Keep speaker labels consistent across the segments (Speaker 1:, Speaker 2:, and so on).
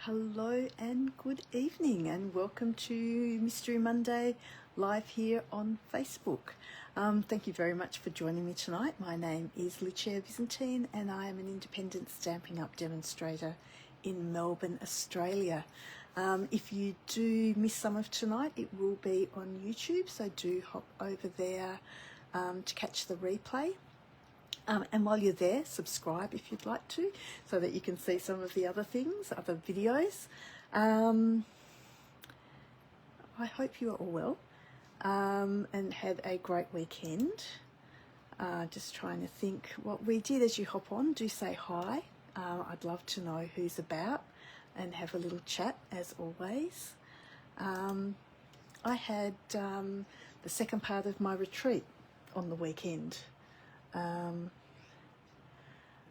Speaker 1: Hello and good evening and welcome to Mystery Monday live here on Facebook. Thank you very much for joining me tonight. My name is Lucia Visentin and I am an independent Stampin' Up demonstrator in Melbourne, Australia. If you do miss some of tonight, it will be on YouTube, so do hop over there to catch the replay. And while you're there, subscribe if you'd like to, so that you can see some of the other things, other videos. I hope you are all well and had a great weekend. Just trying to think what we did. As you hop on, do say hi. I'd love to know who's about and have a little chat as always. I had the second part of my retreat on the weekend.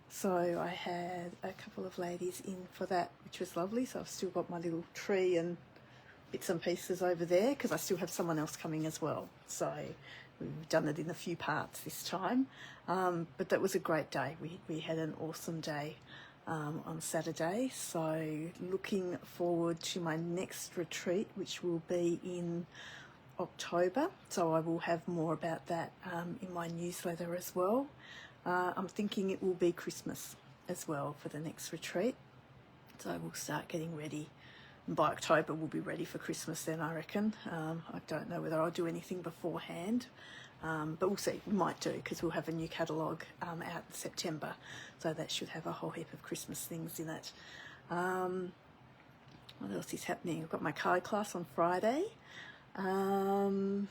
Speaker 1: So I had a couple of ladies in for that, which was lovely. So I've still got my little tree and bits and pieces over there because I still have someone else coming as well. So we've done it in a few parts this time. But that was a great day. We had an awesome day on Saturday. So looking forward to my next retreat, which will be in October, so I will have more about that in my newsletter as well. I'm thinking it will be Christmas as well for the next retreat, so we'll start getting ready. And by October we'll be ready for Christmas then, I reckon. I don't know whether I'll do anything beforehand, but we'll see. We might do, because we'll have a new catalogue out in September, so that should have a whole heap of Christmas things in it. What else is happening? I've got my card class on Friday. And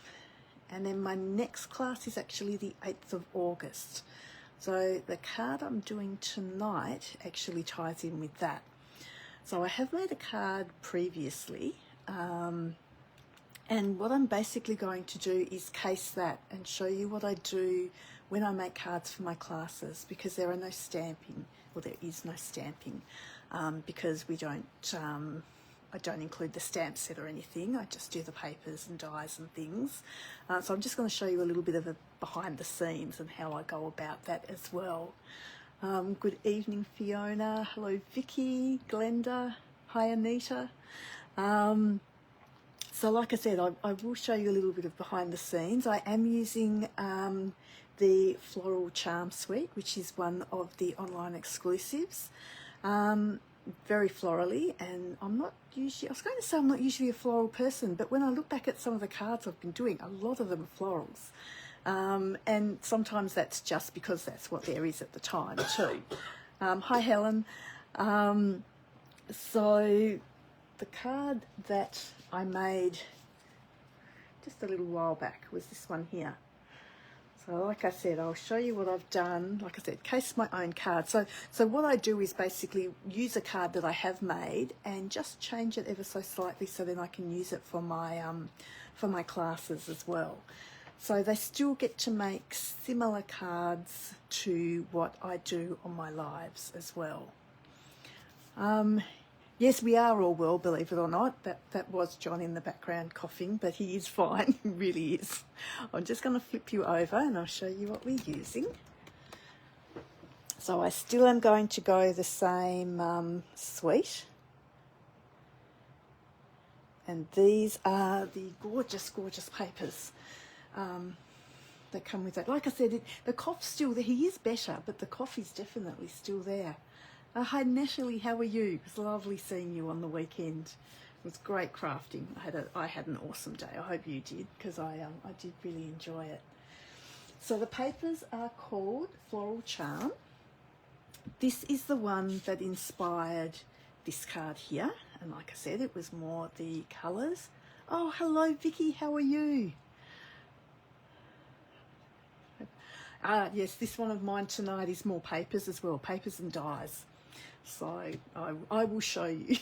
Speaker 1: then my next class is actually the 8th of August. So the card I'm doing tonight actually ties in with that. So I have made a card previously, and what I'm basically going to do is case that and show you what I do when I make cards for my classes, because there are no stamping, or there is no stamping, because we don't I don't include the stamp set or anything. I just do the papers and dies and things. So I'm just going to show you a little bit of a behind the scenes and how I go about that as well. Good evening, Fiona. Hello, Vicky, Glenda. Hi, Anita. So like I said, I will show you a little bit of behind the scenes. I am using the Floral Charm suite, which is one of the online exclusives. Very florally, and I was going to say I'm not usually a floral person, but when I look back at some of the cards I've been doing, a lot of them are florals, and sometimes that's just because that's what there is at the time too. Hi Helen. So the card that I made just a little while back was this one here. So like I said, I'll show you what I've done. Like I said, case my own card. So what I do is basically use a card that I have made and just change it ever so slightly, so then I can use it for my classes as well. So they still get to make similar cards to what I do on my lives as well. Yes, we are all well, believe it or not. That was John in the background coughing, but he is fine. He really is. I'm just going to flip you over and I'll show you what we're using. So I still am going to go the same suite. And these are the gorgeous, gorgeous papers that come with that. Like I said, the cough's still there. He is better, but the cough is definitely still there. Hi Natalie, how are you? It was lovely seeing you on the weekend. It was great crafting. I had an awesome day. I hope you did, because I did really enjoy it. So the papers are called Floral Charm. This is the one that inspired this card here, and like I said, it was more the colours. Oh, hello Vicky, how are you? Yes, this one of mine tonight is more papers as well, papers and dies. So I will show you.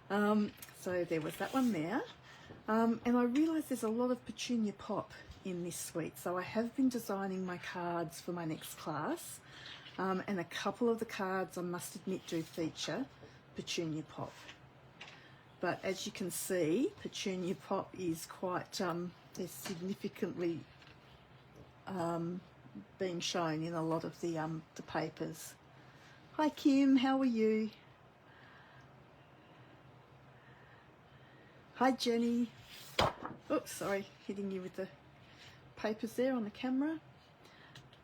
Speaker 1: So there was that one there. And I realised there's a lot of Petunia Pop in this suite. So I have been designing my cards for my next class. And a couple of the cards, I must admit, do feature Petunia Pop. But as you can see, Petunia Pop is quite, is significantly being shown in a lot of the papers. Hi Kim, how are you? Hi Jenny. Oops, sorry, hitting you with the papers there on the camera.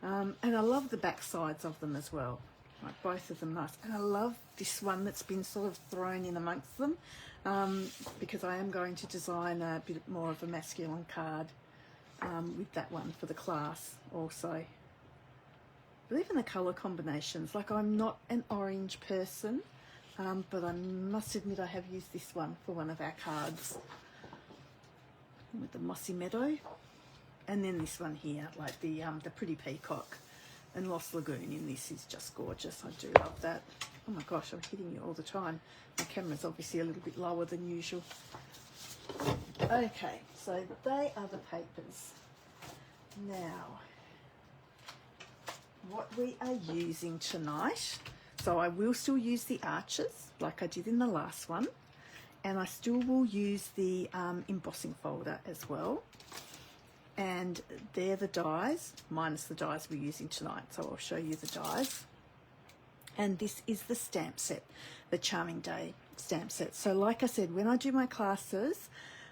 Speaker 1: And I love the back sides of them as well. Like both of them nice. And I love this one that's been sort of thrown in amongst them, because I am going to design a bit more of a masculine card with that one for the class also. But even the colour combinations, like I'm not an orange person, but I must admit I have used this one for one of our cards with the mossy meadow, and then this one here, like the pretty peacock and Lost Lagoon in this is just gorgeous. I do love that. Oh my gosh, I'm hitting you all the time. My camera's obviously a little bit lower than usual. Okay, so they are the papers. Now, what we are using tonight, so I will still use the arches like I did in the last one, and I still will use the embossing folder as well, and they're the dies minus the dies we're using tonight, so I'll show you the dies. And this is the stamp set, the Charming Day stamp set. So like I said, when I do my classes,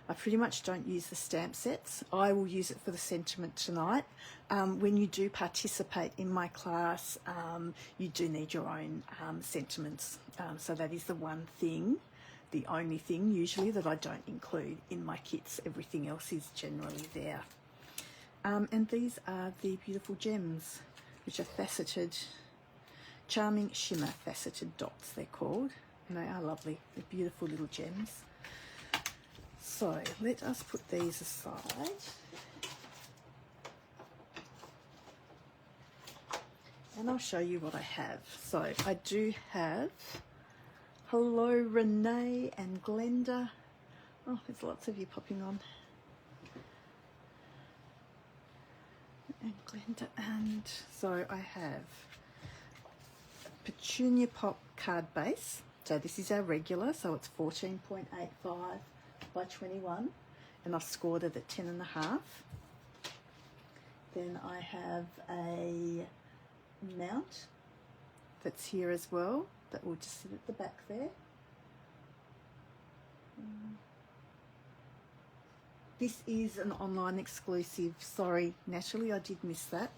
Speaker 1: I pretty much don't use the stamp sets. I will use it for the sentiment tonight. When you do participate in my class, you do need your own sentiments. So that is the one thing, the only thing usually that I don't include in my kits. Everything else is generally there. And these are the beautiful gems, which are faceted, Charming Shimmer Faceted Dots they're called. And they are lovely. They're beautiful little gems. So let us put these aside. And I'll show you what I have. So I do have, hello Renee and Glenda. Oh, there's lots of you popping on. And Glenda, and so I have Petunia Pop card base. So this is our regular, so it's 14.85 by 21, and I've scored it at 10.5. Then I have a mount that's here as well, that will just sit at the back there. This is an online exclusive. Sorry, Natalie, I did miss that.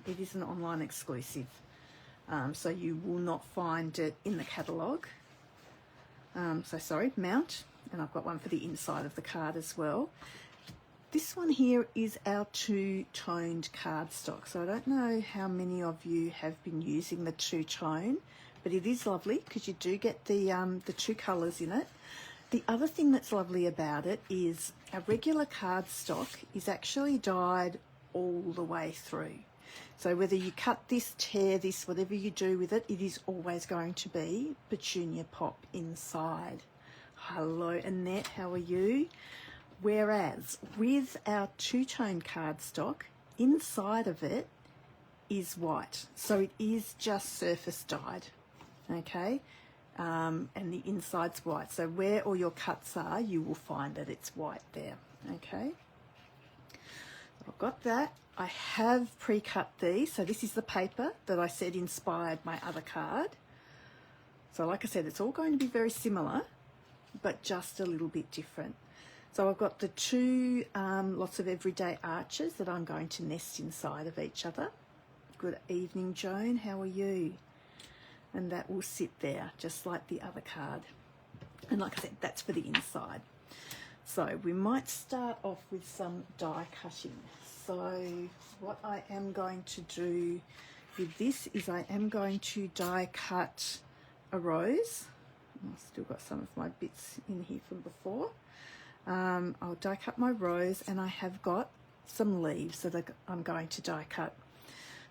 Speaker 1: It is an online exclusive. So you will not find it in the catalogue. So sorry, mount. And I've got one for the inside of the card as well. This one here is our two-toned cardstock. So I don't know how many of you have been using the two-tone, but it is lovely because you do get the two colours in it. The other thing that's lovely about it is our regular cardstock is actually dyed all the way through. So whether you cut this, tear this, whatever you do with it, it is always going to be Petunia Pop inside. Hello Annette, how are you? Whereas with our two-tone cardstock, inside of it is white. So it is just surface dyed, okay? And the inside's white. So where all your cuts are, you will find that it's white there, okay? I've got that. I have pre-cut these. So this is the paper that I said inspired my other card. So like I said, it's all going to be very similar, but just a little bit different. So I've got the two lots of everyday arches that I'm going to nest inside of each other. Good evening, Joan. How are you? And that will sit there just like the other card. And like I said, that's for the inside. So we might start off with some die cutting. So what I am going to do with this is I am going to die cut a rose. I've still got some of my bits in here from before. I'll die cut my rose, and I have got some leaves that I'm going to die cut.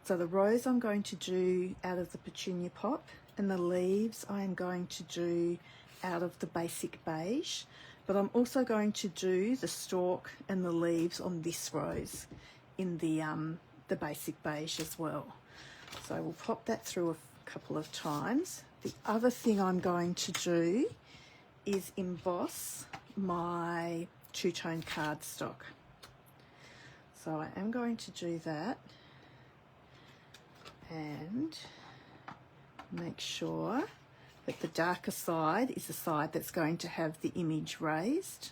Speaker 1: So the rose I'm going to do out of the Petunia Pop, and the leaves I am going to do out of the Basic Beige. But I'm also going to do the stalk and the leaves on this rose in the Basic Beige as well. So we'll pop that through a couple of times. The other thing I'm going to do is emboss my two-tone cardstock. So I am going to do that and make sure but the darker side is the side that's going to have the image raised.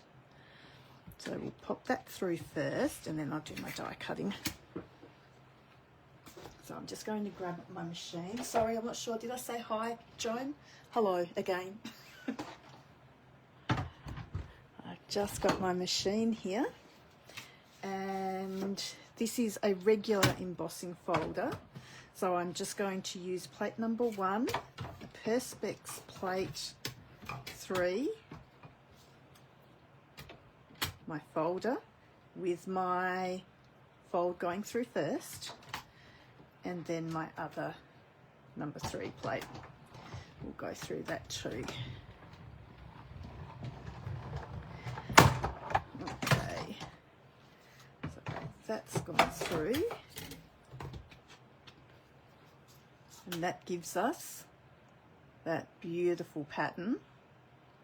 Speaker 1: So we'll pop that through first, and then I'll do my die cutting. So I'm just going to grab my machine. Sorry, I'm not sure. Did I say hi, Joan? Hello again. I've just got my machine here, and this is a regular embossing folder. So I'm just going to use plate number 1, a Perspex plate 3, my folder with my fold going through first, and then my other number 3 plate. We'll go through that too. Okay, so that's gone through, and that gives us that beautiful pattern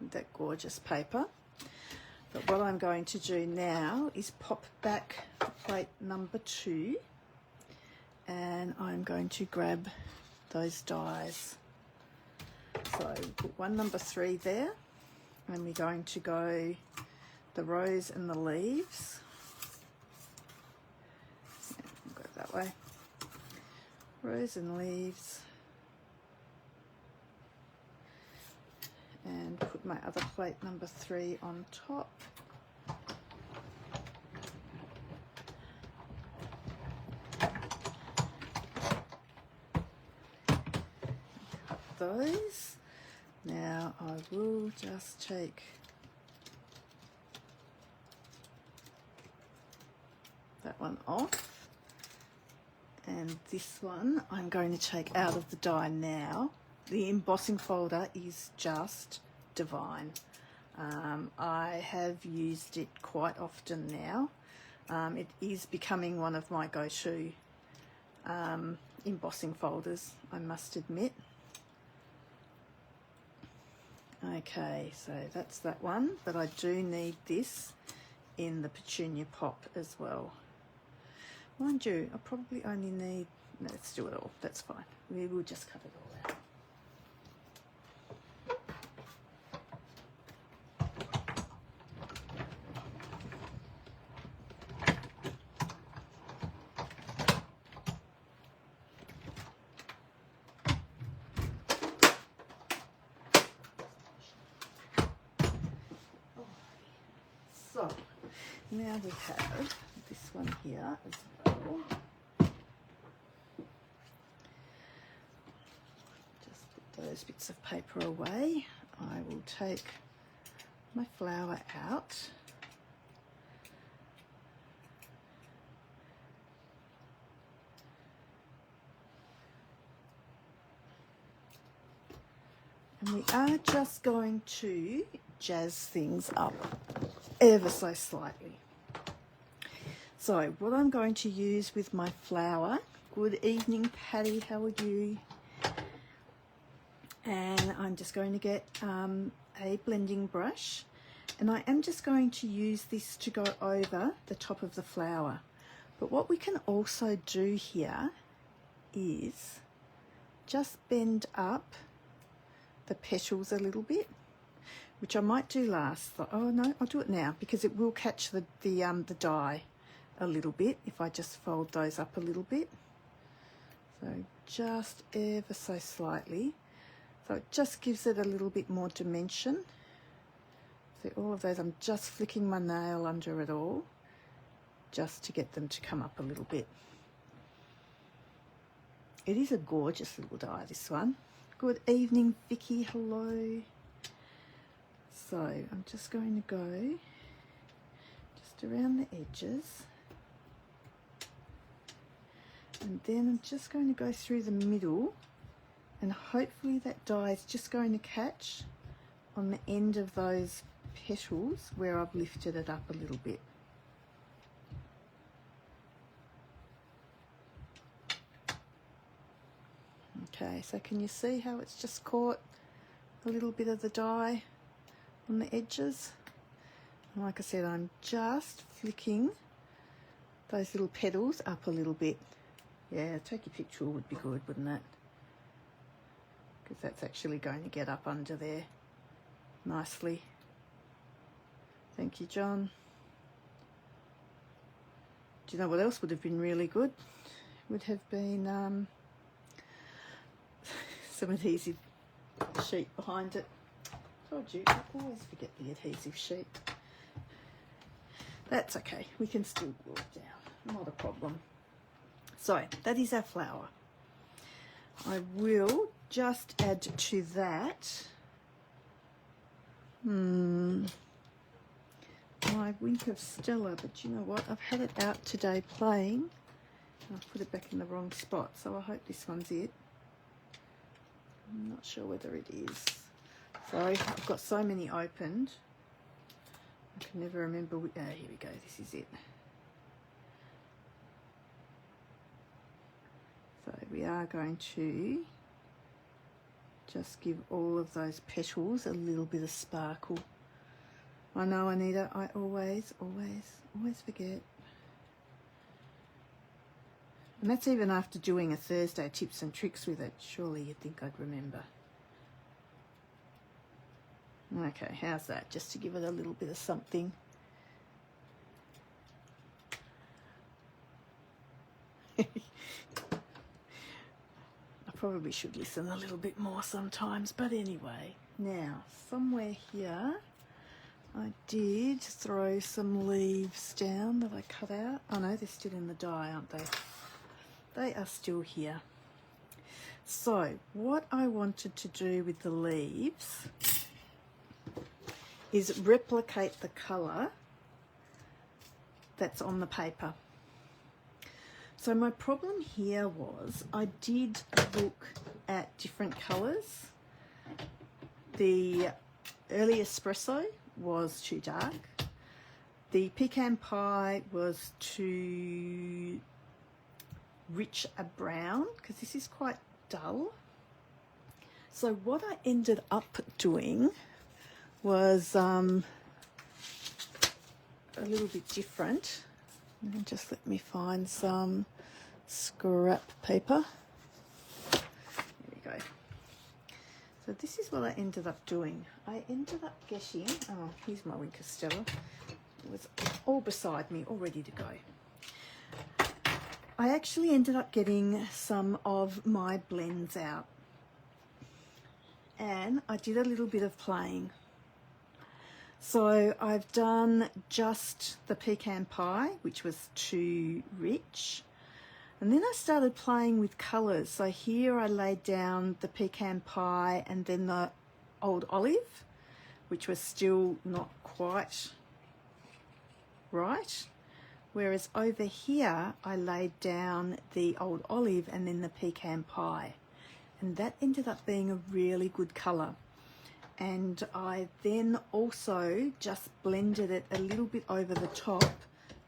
Speaker 1: with that gorgeous paper. But what I'm going to do now is pop back plate number 2, and I'm going to grab those dies. So put one number 3 there, and we're going to go the rose and the leaves. Go that way. Rose and leaves. And put my other plate number 3 on top. Cut those. Now I will just take that one off, and this one I'm going to take out of the die now. The embossing folder is just divine. I have used it quite often now. It is becoming one of my go-to embossing folders, I must admit. Okay, so that's that one, but I do need this in the Petunia Pop as well. Mind you, I probably only need, no, let's do it all, that's fine. We will just cut it all out. So now we have this one here as well. Just put those bits of paper away. I will take my flower out. And we are just going to jazz things up ever so slightly. So what I'm going to use with my flower, good evening Patty, how are you? And I'm just going to get a blending brush, and I am just going to use this to go over the top of the flower. But what we can also do here is just bend up the petals a little bit, which I might do last. Oh no, I'll do it now because it will catch the dye a little bit if I just fold those up a little bit. So just ever so slightly. So it just gives it a little bit more dimension. See all of those, I'm just flicking my nail under it all just to get them to come up a little bit. It is a gorgeous little die, this one. Good evening Vicky, hello. So I'm just going to go just around the edges, and then I'm just going to go through the middle, and hopefully that dye is just going to catch on the end of those petals where I've lifted it up a little bit. Okay, so can you see how it's just caught a little bit of the dye on the edges? And like I said, I'm just flicking those little petals up a little bit. Yeah, take your picture would be good, wouldn't it? because that's actually going to get up under there nicely. Thank you, John. Do you know what else would have been really good? Would have been some adhesive sheet behind it. Told you, I always forget the adhesive sheet. That's okay, we can still glue it down, not a problem. So that is our flower. I will just add to that my Wink of Stella, but you know what, I've had it out today playing. I've put it back in the wrong spot, so I hope this one's it. I'm not sure whether it is. Sorry, I've got so many opened. I can never remember. Here we go, this is it. So we are going to just give all of those petals a little bit of sparkle. I know, Anita, I always forget. And that's even after doing a Thursday tips and tricks with it. Surely you'd think I'd remember. Okay, how's that? Just to give it a little bit of something. I probably should listen a little bit more sometimes, but anyway. Now, somewhere here, I did throw some leaves down that I cut out. Oh no, they're still in the die, aren't they? They are still here. So, what I wanted to do with the leaves is replicate the colour that's on the paper. So my problem here was I did look at different colours. The early espresso was too dark. The pecan pie was too rich a brown because this is quite dull. So what I ended up doing was a little bit different. And just let me find some scrap paper. There we go. So this is what I ended up doing. I ended up getting, oh, here's my Wink of Stella. It was all beside me, all ready to go. I actually ended up getting some of my blends out. And I did a little bit of playing. So I've done just the pecan pie, which was too rich. And then I started playing with colours. So here I laid down the pecan pie and then the old olive, which was still not quite right. Whereas over here, I laid down the old olive and then the pecan pie. And that ended up being a really good colour. And I then also just blended it a little bit over the top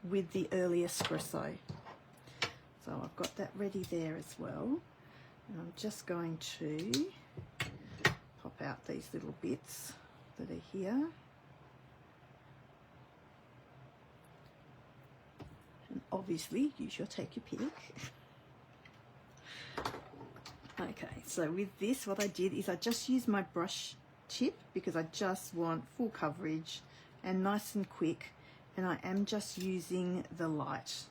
Speaker 1: with the early espresso. So I've got that ready there as well. And I'm just going to pop out these little bits that are here. And obviously use your take your pick. Okay, so with this what I did is I just used my brush tip because I just want full coverage and nice and quick, and I am just using the light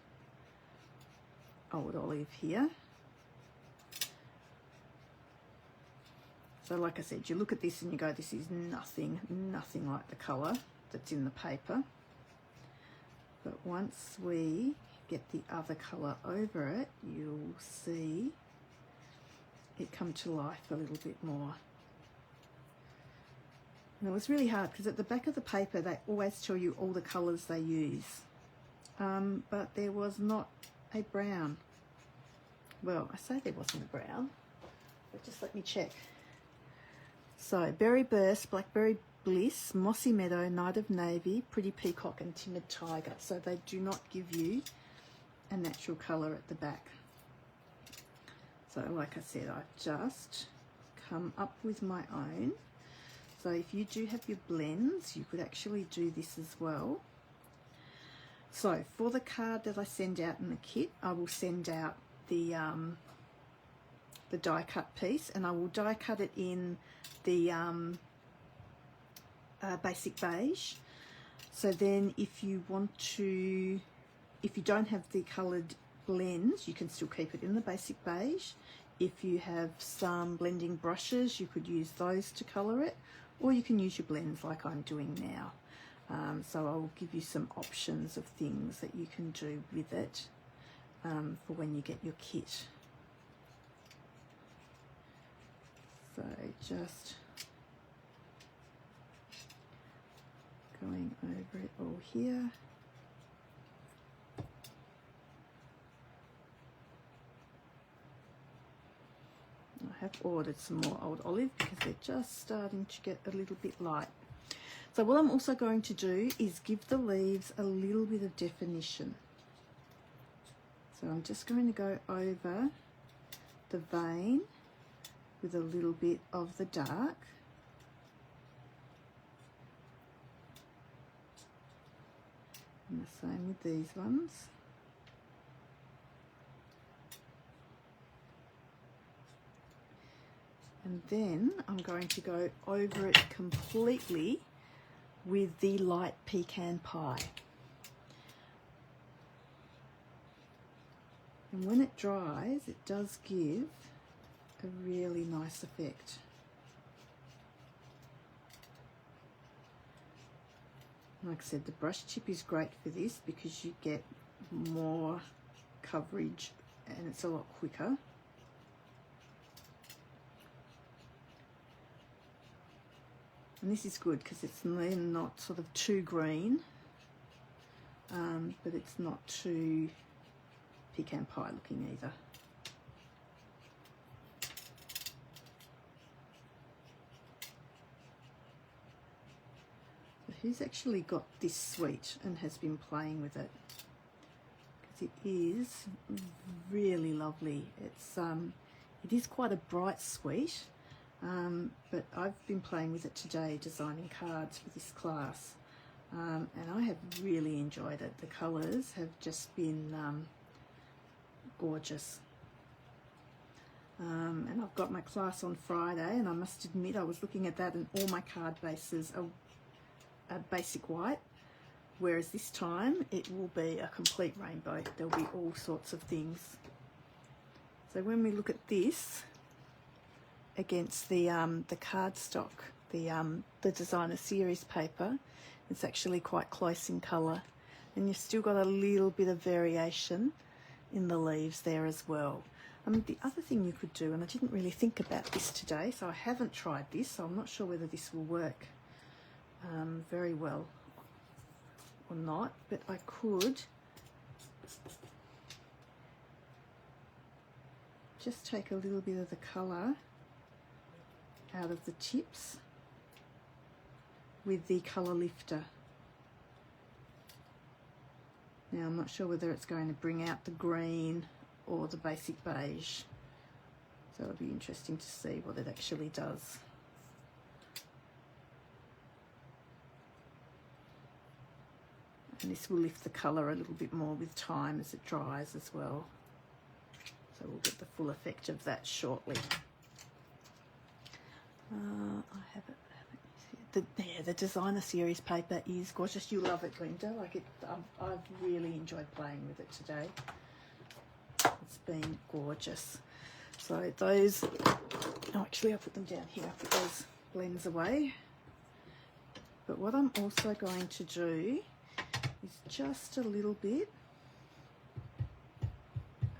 Speaker 1: old olive here. So like I said, you look at this and you go, this is nothing like the colour that's in the paper. But once we get the other colour over it, you'll see it come to life a little bit more. And it was really hard because at the back of the paper they always tell you all the colours they use, but there was not a brown. Well, I say there wasn't a brown, but just let me check. So Berry Burst, Blackberry Bliss, Mossy Meadow, Night of Navy, Pretty Peacock and Timid Tiger. So they do not give you a natural colour at the back. So like I said, I've just come up with my own. So if you do have your blends, you could actually do this as well. So for the card that I send out in the kit, I will send out the the die cut piece, and I will die cut it in the Basic Beige. So then if you want to, if you don't have the coloured blends, you can still keep it in the Basic Beige. If you have some blending brushes, you could use those to colour it, or you can use your blends like I'm doing now. So I will give you some options of things that you can do with it for when you get your kit. So just going over it all here. I have ordered some more old olive because they're just starting to get a little bit light. So what I'm also going to do is give the leaves a little bit of definition. So I'm just going to go over the vein with a little bit of the dark. And the same with these ones. And then I'm going to go over it completely with the light pecan pie. And when it dries, it does give a really nice effect. Like I said, the brush tip is great for this because you get more coverage and it's a lot quicker. And this is good because it's then not sort of too green, but it's not too pecan pie looking either. So who's actually got this sweet and has been playing with it? Because it is really lovely. It's it is quite a bright sweet. But I've been playing with it today, designing cards for this class, and I have really enjoyed it. The colours have just been gorgeous. And I've got my class on Friday, and I must admit I was looking at that and all my card bases are basic white, whereas this time it will be a complete rainbow. There'll be all sorts of things. So when we look at this against the cardstock, the designer series paper, it's actually quite close in colour, and you've still got a little bit of variation in the leaves there as well. The other thing you could do, and I didn't really think about this today, so I haven't tried this, so I'm not sure whether this will work very well or not, but I could just take a little bit of the colour out of the tips with the colour lifter. Now I'm not sure whether it's going to bring out the green or the Basic Beige, so it'll be interesting to see what it actually does. And this will lift the colour a little bit more with time as it dries as well, so we'll get the full effect of that shortly. I have it. The designer series paper is gorgeous. You love it, Glenda. Like it, I've really enjoyed playing with it today. It's been gorgeous. So those, oh, actually I put them down here. I put those blends away. But what I'm also going to do is just a little bit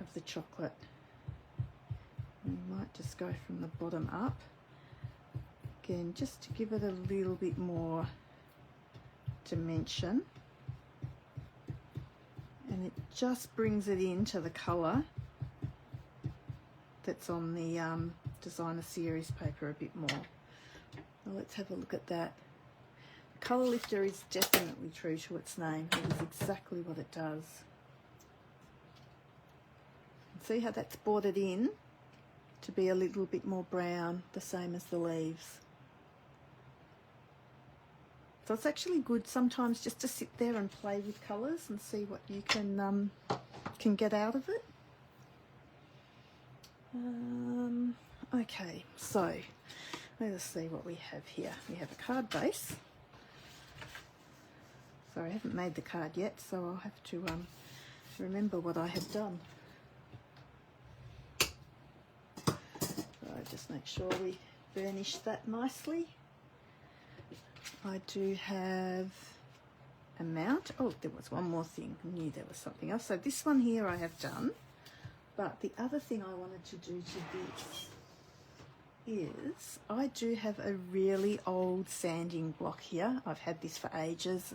Speaker 1: of the chocolate. We might just go from the bottom up. Again, just to give it a little bit more dimension, and it just brings it into the colour that's on the designer series paper a bit more. Well, let's have a look at that. The colour lifter is definitely true to its name. It is exactly what it does. See how that's bordered in to be a little bit more brown, the same as the leaves. So it's actually good sometimes just to sit there and play with colours and see what you can get out of it. Okay, so let us see what we have here. We have a card base. Sorry, I haven't made the card yet, so I'll have to remember what I have done. So just make sure we burnish that nicely. I do have a mount. Oh, there was one more thing. I knew there was something else. So this one here I have done, but the other thing I wanted to do to this is I do have a really old sanding block here. I've had this for ages.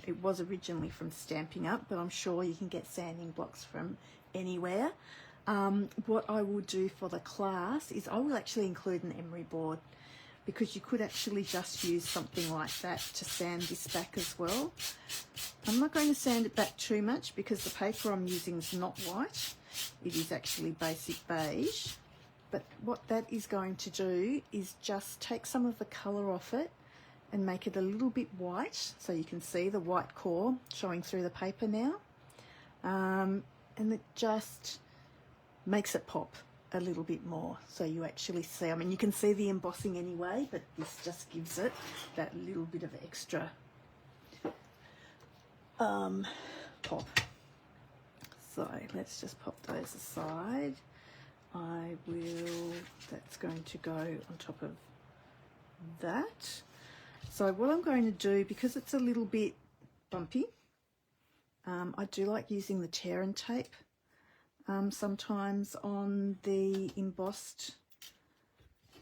Speaker 1: It was originally from Stampin'Up, but I'm sure you can get sanding blocks from anywhere. What I will do for the class is I will actually include an emery board, because you could actually just use something like that to sand this back as well. I'm not going to sand it back too much because the paper I'm using is not white. It is actually Basic Beige. But what that is going to do is just take some of the colour off it and make it a little bit white, so you can see the white core showing through the paper now. And it just makes it pop a little bit more, so you actually see, I mean, you can see the embossing anyway, but this just gives it that little bit of extra pop. So let's just pop those aside. That's going to go on top of that. So what I'm going to do, because it's a little bit bumpy, I do like using the tear and tape sometimes on the embossed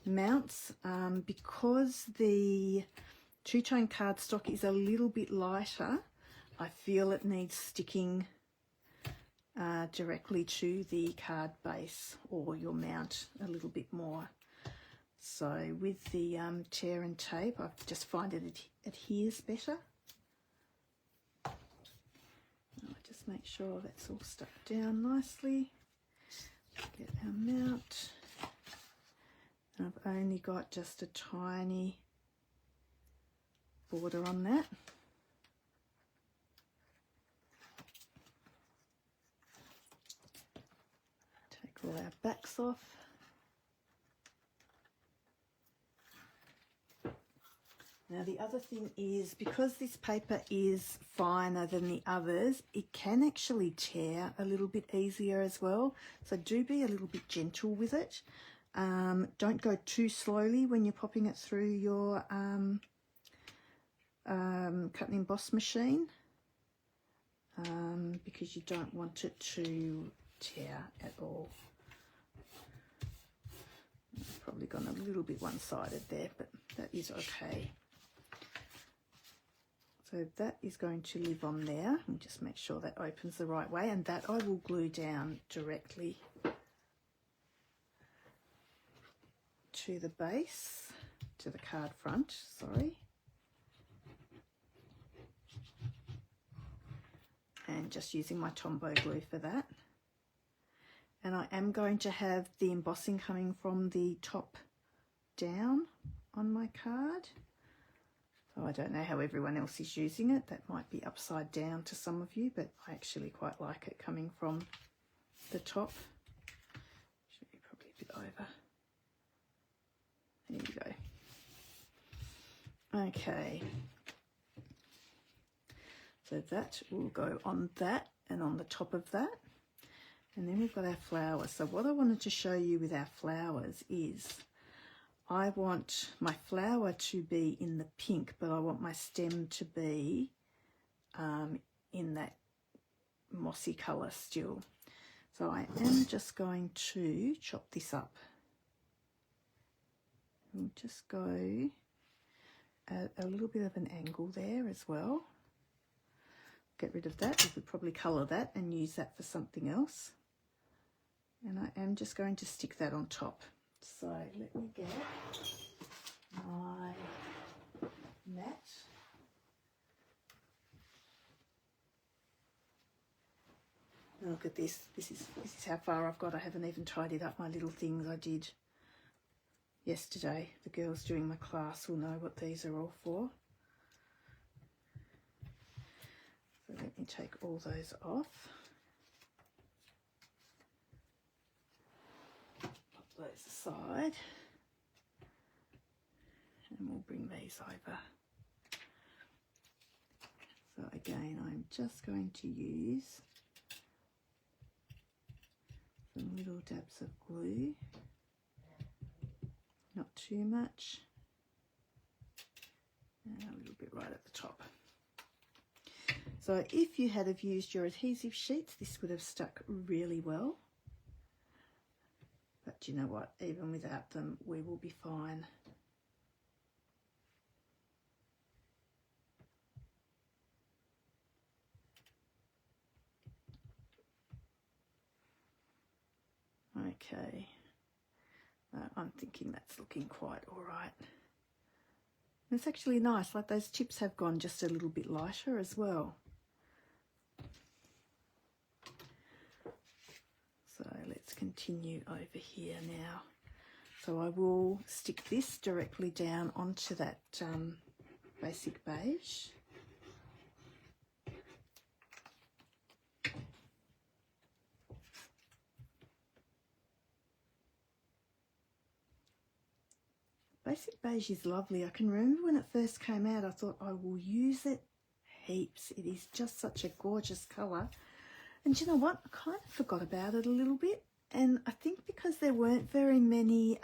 Speaker 1: mounts, because the two-tone cardstock is a little bit lighter. I feel it needs sticking directly to the card base or your mount a little bit more. So with the tear and tape, I just find it adheres better. I'll just make sure that's all stuck down nicely. Get our mount. And I've only got just a tiny border on that. Take all our backs off. Now the other thing is, because this paper is finer than the others, it can actually tear a little bit easier as well. So do be a little bit gentle with it. Don't go too slowly when you're popping it through your cut and emboss machine, because you don't want it to tear at all. I've probably gone a little bit one-sided there, but that is okay. So that is going to live on there, and just make sure that opens the right way, and that I will glue down directly to the base, to the card front, sorry. And just using my Tombow glue for that. And I am going to have the embossing coming from the top down on my card. So I don't know how everyone else is using it. That might be upside down to some of you, but I actually quite like it coming from the top. Should be probably a bit over. There you go. Okay. So that will go on that and on the top of that. And then we've got our flowers. So what I wanted to show you with our flowers is I want my flower to be in the pink, but I want my stem to be in that mossy colour still. So I am just going to chop this up. And just go at a little bit of an angle there as well. Get rid of that. You could probably colour that and use that for something else. And I am just going to stick that on top. So let me get my mat. Look at this. This is how far I've got. I haven't even tidied up my little things I did yesterday. The girls doing my class will know what these are all for. So let me take all those off. those aside. And we'll bring these over. So again, I'm just going to use some little dabs of glue, not too much, and a little bit right at the top. So if you had have used your adhesive sheets, this would have stuck really well. But you know what, even without them, we will be fine. Okay, I'm thinking that's looking quite all right. It's actually nice, like those chips have gone just a little bit lighter as well. So let's continue over here now. So I will stick this directly down onto that Basic Beige. Basic Beige is lovely. I can remember when it first came out, I thought I will use it heaps. It is just such a gorgeous colour. And you know what? I kind of forgot about it a little bit. And I think because there weren't very many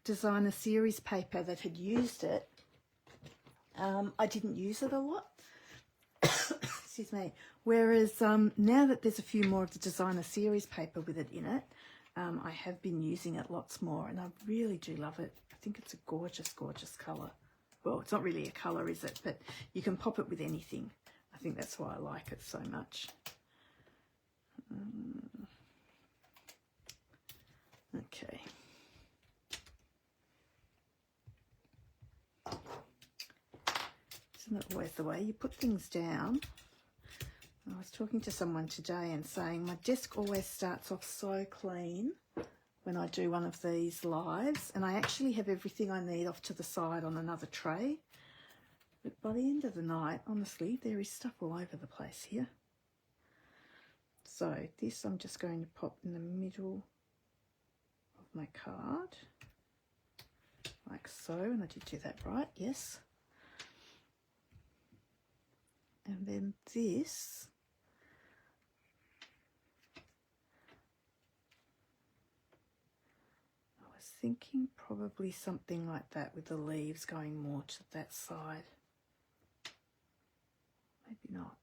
Speaker 1: designer series paper that had used it, I didn't use it a lot. Excuse me. Whereas now that there's a few more of the designer series paper with it in it, I have been using it lots more, and I really do love it. I think it's a gorgeous, gorgeous colour. Well, it's not really a colour, is it? But you can pop it with anything. I think that's why I like it so much. Okay. Isn't it always the way you put things down? I was talking to someone today and saying my desk always starts off so clean when I do one of these lives, and I actually have everything I need off to the side on another tray. But by the end of the night, honestly, there is stuff all over the place here. So this I'm just going to pop in the middle of my card, like so, and I did do that right, yes. And then this, I was thinking probably something like that with the leaves going more to that side. Maybe not.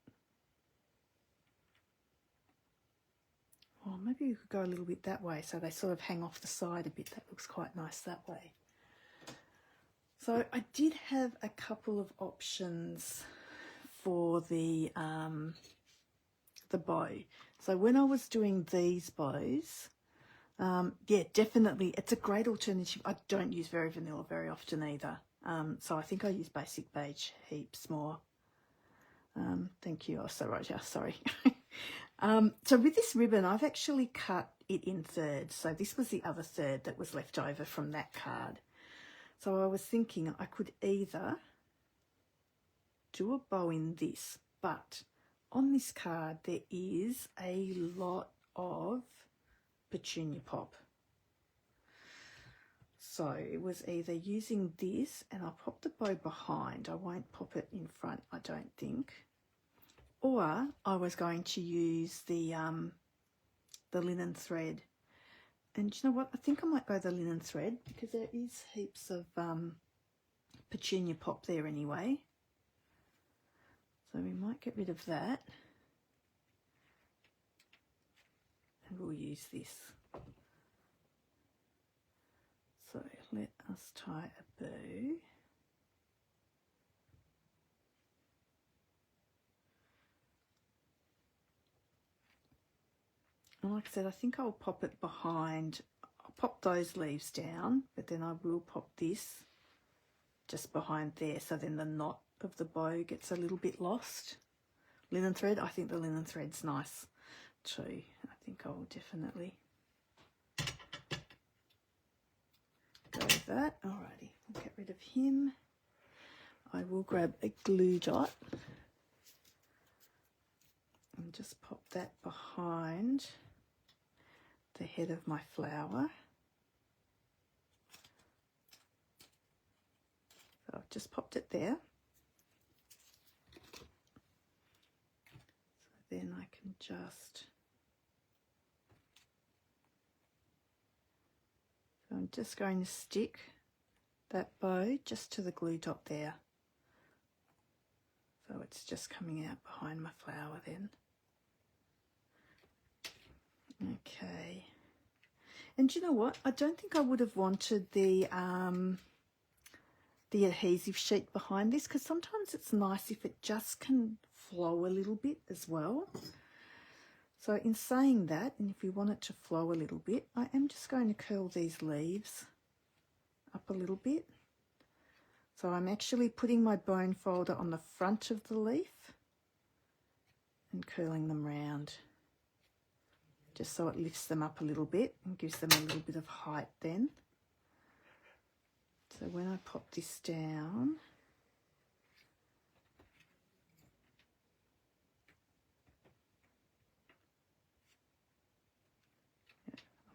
Speaker 1: Or maybe you could go a little bit that way so they sort of hang off the side a bit. That looks quite nice that way. So I did have a couple of options for the bow. So when I was doing these bows, yeah, definitely it's a great alternative. I don't use Very Vanilla very often either, so I think I use Basic Beige heaps more. Thank you. Oh, so right, yeah, sorry. So with this ribbon, I've actually cut it in thirds. So this was the other third that was left over from that card. So I was thinking I could either do a bow in this, but on this card there is a lot of Petunia Pop. So it was either using this, and I'll pop the bow behind. I won't pop it in front, I don't think. Or I was going to use the linen thread. And you know what? I think I might go the linen thread because there is heaps of Petunia Pop there anyway. So we might get rid of that. And we'll use this. So let us tie a bow. And like I said, I think I'll pop it behind. I'll pop those leaves down, but then I will pop this just behind there, so then the knot of the bow gets a little bit lost. Linen thread, I think the linen thread's nice too. I think I'll definitely go with that. Alrighty, I'll get rid of him. I will grab a glue dot and just pop that behind the head of my flower. So I've just popped it there. So then I can just, so I'm just going to stick that bow just to the glue dot there. So it's just coming out behind my flower then. Okay. And you know what? I don't think I would have wanted the adhesive sheet behind this, because sometimes it's nice if it just can flow a little bit as well. So in saying that, and if we want it to flow a little bit, I am just going to curl these leaves up a little bit. So I'm actually putting my bone folder on the front of the leaf and curling them round, just so it lifts them up a little bit and gives them a little bit of height then. So when I pop this down,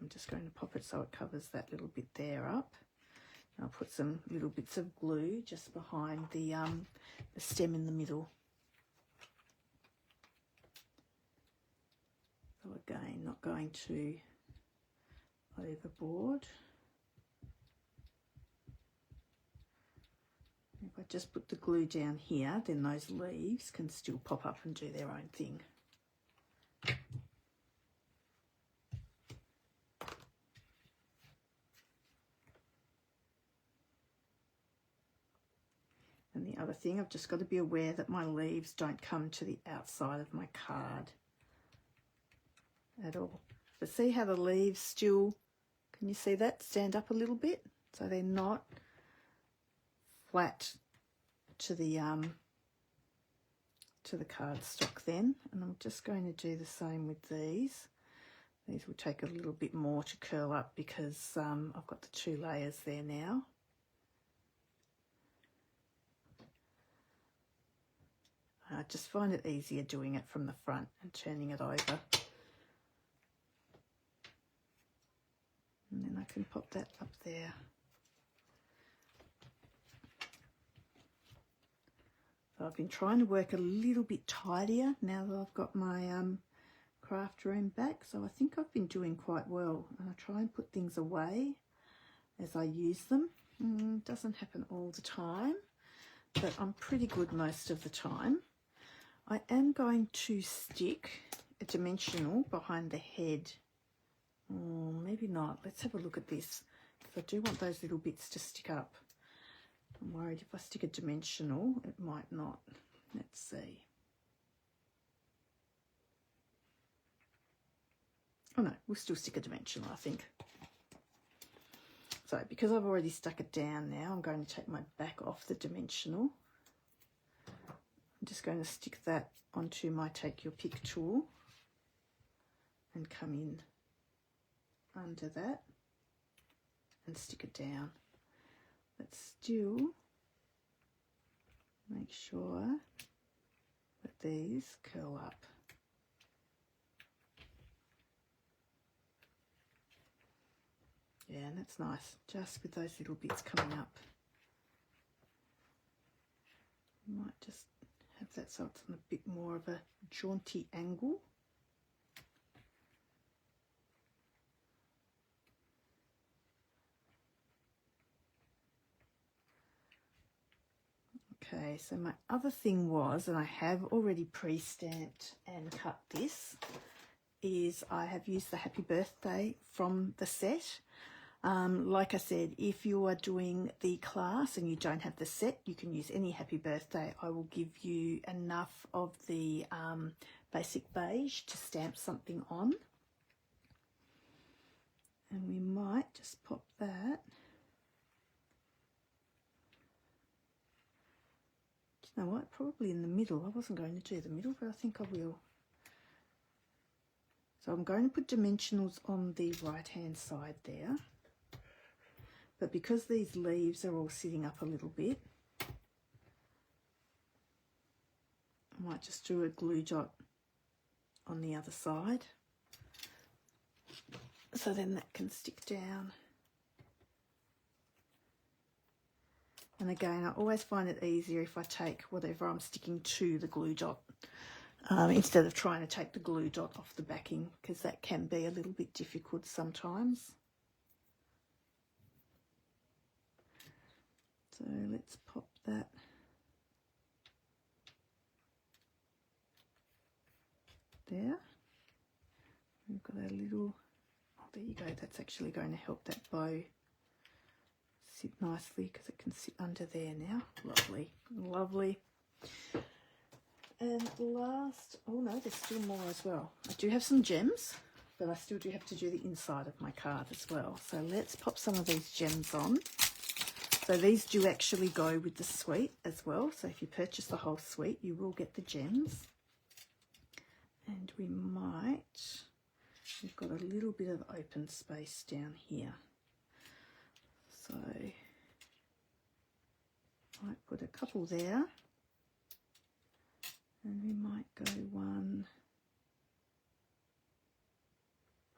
Speaker 1: I'm just going to pop it so it covers that little bit there up. I'll put some little bits of glue just behind the stem in the middle. So again, not going too overboard. If I just put the glue down here, then those leaves can still pop up and do their own thing. And the other thing, I've just got to be aware that my leaves don't come to the outside of my card at all. But see how the leaves still, can you see that, stand up a little bit? So they're not flat to the cardstock then. And I'm just going to do the same with these. These will take a little bit more to curl up because I've got the 2 layers there now. I just find it easier doing it from the front and turning it over. And then I can pop that up there. So I've been trying to work a little bit tidier now that I've got my craft room back. So I think I've been doing quite well. And I try and put things away as I use them. Doesn't happen all the time, but I'm pretty good most of the time. I am going to stick a dimensional behind the head. Oh, maybe not. Let's have a look at this, because I do want those little bits to stick up. I'm worried if I stick a dimensional, it might not. Let's see. Oh no, we'll still stick a dimensional, I think. So because I've already stuck it down now, I'm going to take my back off the dimensional. I'm just going to stick that onto my Take Your Pick tool and come in under that and stick it down. But still make sure that these curl up. Yeah, and that's nice, just with those little bits coming up. Might just have that so it's on a bit more of a jaunty angle. Okay, so my other thing was, and I have already pre-stamped and cut this, is I have used the Happy Birthday from the set. Like I said, if you are doing the class and you don't have the set, you can use any Happy Birthday. I will give you enough of the Basic Beige to stamp something on. And we might just pop that. Do you know what? Probably in the middle. I wasn't going to do the middle, but I think I will. So I'm going to put dimensionals on the right-hand side there. But because these leaves are all sitting up a little bit, I might just do a glue dot on the other side. So then that can stick down. And again, I always find it easier if I take whatever I'm sticking to the glue dot instead of trying to take the glue dot off the backing, because that can be a little bit difficult sometimes. So let's pop that there. We've got a little, oh, there you go, that's actually going to help that bow sit nicely because it can sit under there now. Lovely, lovely. And last, oh no, there's still more as well. I do have some gems, but I still do have to do the inside of my card as well. So let's pop some of these gems on. So these do actually go with the suite as well. So if you purchase the whole suite, you will get the gems. And we might, we've got a little bit of open space down here. So might put a couple there. And we might go one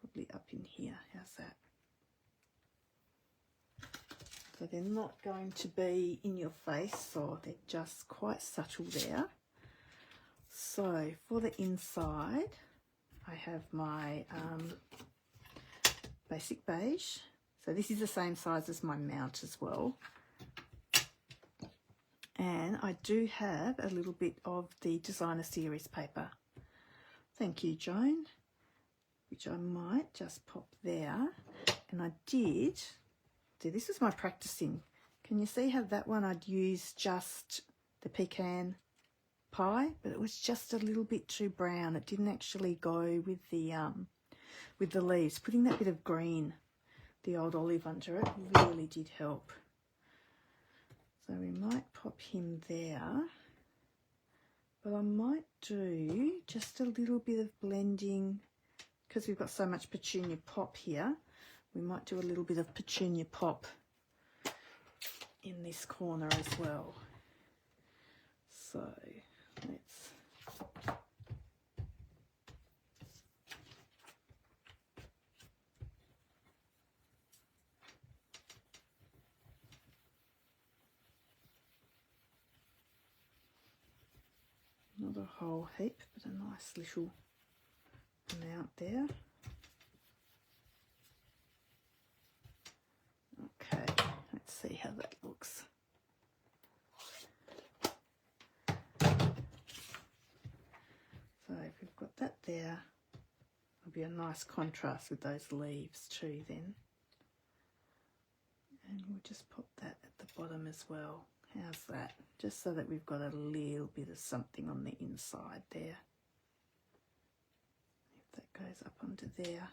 Speaker 1: probably up in here. How's that? So they're not going to be in your face, or they're just quite subtle there. So for the inside, I have my Basic Beige. So this is the same size as my mount as well. And I do have a little bit of the Designer Series paper. Thank you, Joan. Which I might just pop there. And I did, so this was my practicing. Can you see how that one I'd used just the Pecan pie, but it was just a little bit too brown. It didn't actually go with the leaves. Putting that bit of green, the old olive under it, really did help. So we might pop him there, but I might do just a little bit of blending because we've got so much Petunia Pop here. We might do a little bit of Petunia Pop in this corner as well. So let's not a whole heap, but a nice little amount there. Okay, let's see how that looks. So if we've got that there, it'll be a nice contrast with those leaves too then. And we'll just pop that at the bottom as well. How's that? Just so that we've got a little bit of something on the inside there. If that goes up onto there.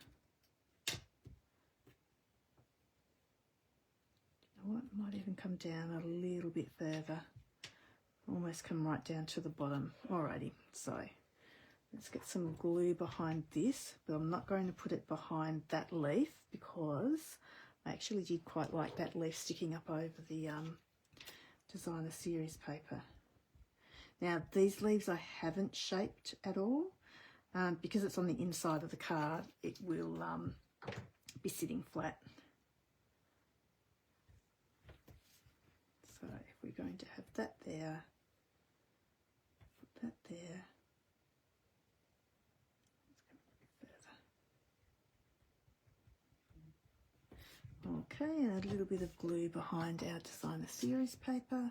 Speaker 1: You know what? Might even come down a little bit further. Almost come right down to the bottom. Alrighty, so let's get some glue behind this, but I'm not going to put it behind that leaf because I actually did quite like that leaf sticking up over the Designer Series paper. Now these leaves I haven't shaped at all because it's on the inside of the card. It will be sitting flat. So if we're going to have that there, put that there. Okay, and a little bit of glue behind our Designer Series paper.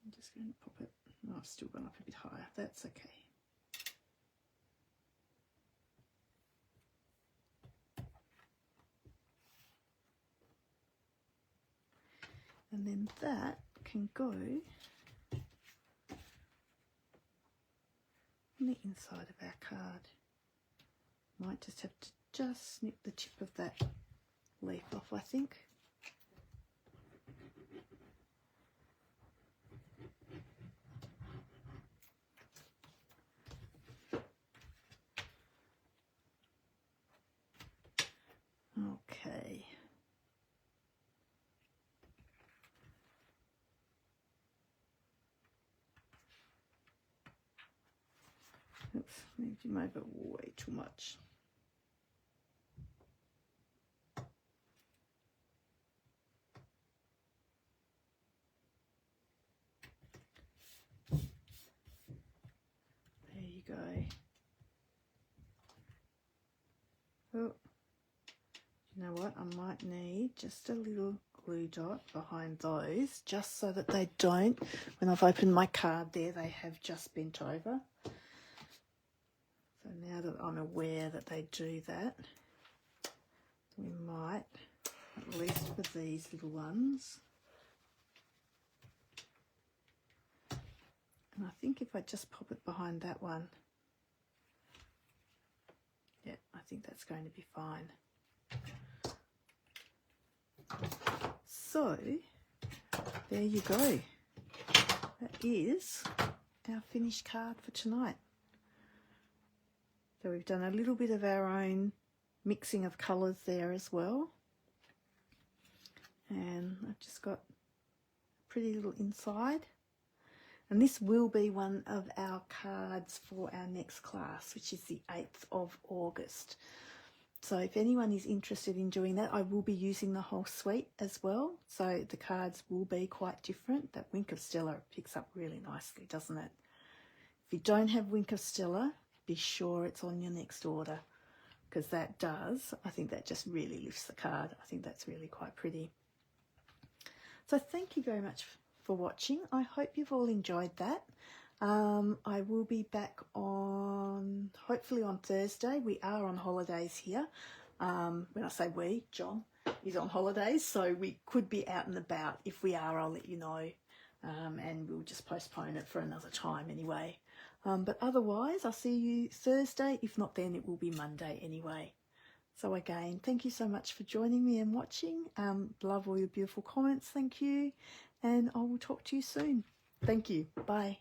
Speaker 1: I'm just going to pop it. Oh, I've still gone up a bit higher. That's okay. And then that can go on the inside of our card. Might just have to just snip the tip of that leaf off, I think. Okay. Oops, maybe made it way too much. There you go. Oh, you know what? I might need just a little glue dot behind those, just so that they don't, when I've opened my card there, they have just bent over. So now that I'm aware that they do that, we might, at least for these little ones. And I think if I just pop it behind that one, yeah, I think that's going to be fine. So, there you go. That is our finished card for tonight. So we've done a little bit of our own mixing of colours there as well. And I've just got a pretty little inside. And this will be one of our cards for our next class, which is the 8th of August. So if anyone is interested in doing that, I will be using the whole suite as well. So the cards will be quite different. That Wink of Stella picks up really nicely, doesn't it? If you don't have Wink of Stella, be sure it's on your next order, because that does, I think that just really lifts the card. I think that's really quite pretty. So thank you very much for watching. I hope you've all enjoyed that. I will be back on, hopefully on Thursday. We are on holidays here. When I say we, John is on holidays, so we could be out and about. If we are, I'll let you know, and we'll just postpone it for another time anyway. But otherwise, I'll see you Thursday. If not then, it will be Monday anyway. So again, thank you so much for joining me and watching. Love all your beautiful comments. Thank you. And I will talk to you soon. Thank you. Bye.